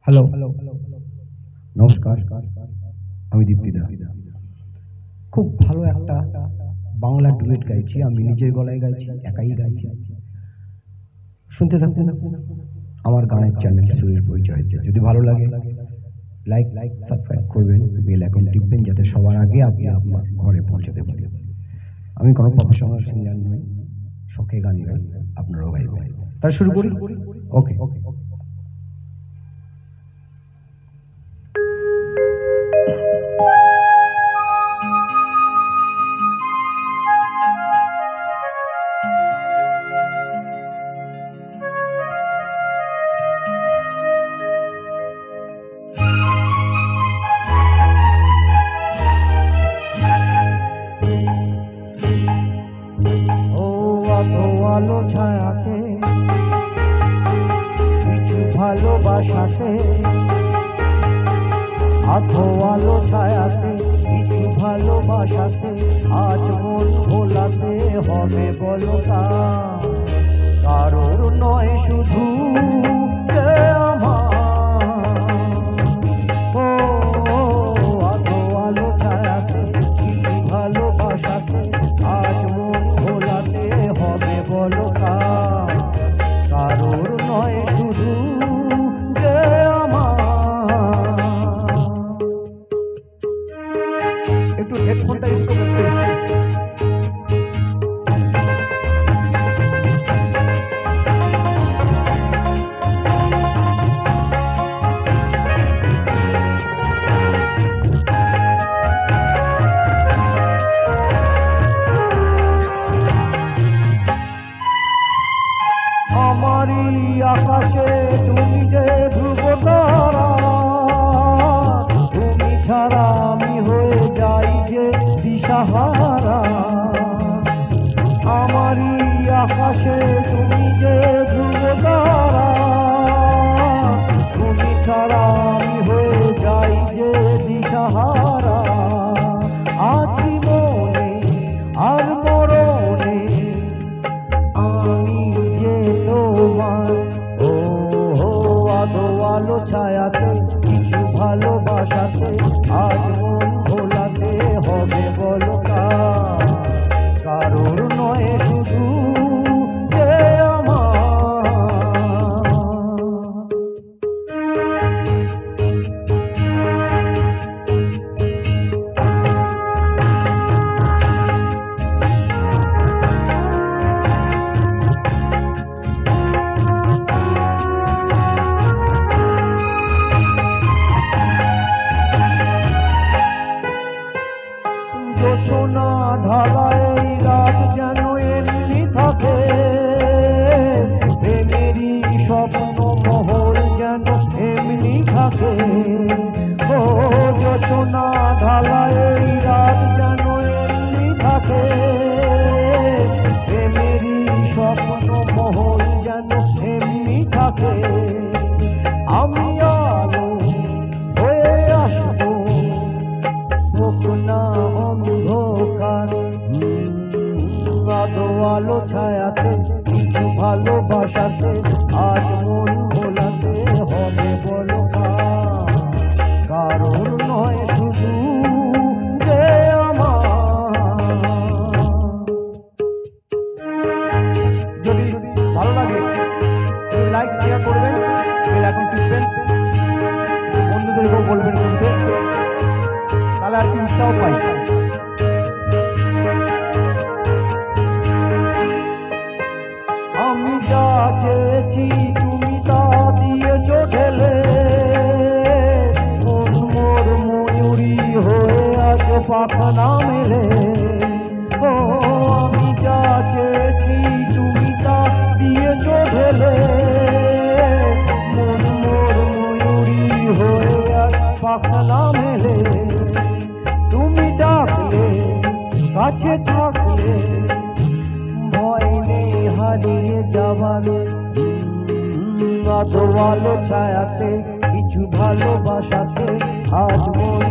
Hello, নমস্কার। আমি দীপ্তিদা। খুব ভালো একটা বাংলা ডুয়েট গাইছি। আমি নিজের গলায় গাইছি, একাই গাইছি। শুনতে থাকুন আমার গানের চ্যানেল সুরের পরিচয়। যদি ভালো লাগে লাইক সাবস্ক্রাইব করবেন, বেল আইকন টিপবেন যাতে সবার আগে আপনি আপনার ঘরে পৌঁছাতে পারেন। আমি কোনো প্রফেশনাল সিঙ্গার নই, শখে গান গাই, আপনারাও গাইবেন। তাহলে শুরু করি। ওকে। আলো ছায়াতে কিছু ভালোবাসাতে, আধো আলো ছায়াতে কিছু ভালোবাসাতে, আজ মন ভোলাতে হবে বলো কারোর নয় শুধু আধো আলো ছায়াতে কিছু ভালোবাসাতে, আজ মন ভোলাতে হবে বলো কারোর নয় শুধু যে একটু হেডফোনটা ইউজ করবেন প্লিজ। আমারই আকাশে তুমি যে ধ্রুব তারা, তুমি ছাড়া আমি হয়ে যাই যে দিশাহারা। আমারই আকাশে তুমি যে ধ্রুব তারা, তুমি ছাড়া আমি হয়ে যাই যে দিশাহারা। আছি মনে আর মরণে আমি যে তোমার, আধো আলো ছায়াতে কিছু ভালোবাসাতে, আজ মন ভোলাতে হবে বলো কারোর নয় শুধু যে জোছনা ঢালাই রাত যেন এমনি থাকে, প্রেমেরই স্বপ্ন মহল যেন এমনি থাকে। ও জোছনা ঢালাই রাত যেন এমনি থাকে, প্রেমেরই স্বপ্ন মহল যেন এমনি থাকে। আমি আলো হয়ে আসবো, হোক না অন্ধকার, আধো আলো ছায়াতে কিছু ভালোবাসাতে, আজ মন ভোলাতে হবে বলো কারোর নয় শুধু যে যদি ভালো লাগে লাইক শেয়ার করবেন, বেল আইকন টিপবেন, বন্ধুদেরকেও বলবেন শুনতে, তাহলে আর কি উৎসাহ পাই। আমি যা চেয়েছি তুমি তা দিয়েছ ঢেলে, মন মোর ময়ূরী হয়ে আজ পাখনা মেলে। ও আমি যা চেয়েছি তুমি তা দিয়েছ ঢেলে, মন মোর ময়ূরী হয়ে আজ পাখনা মেলে। তুমি ডাকলে কাছে থাকলে, ভয় নেই হারিয়ে যাবার, আধো আলো ছায়াতে কিছু ভালোবাসাতে, আজ মন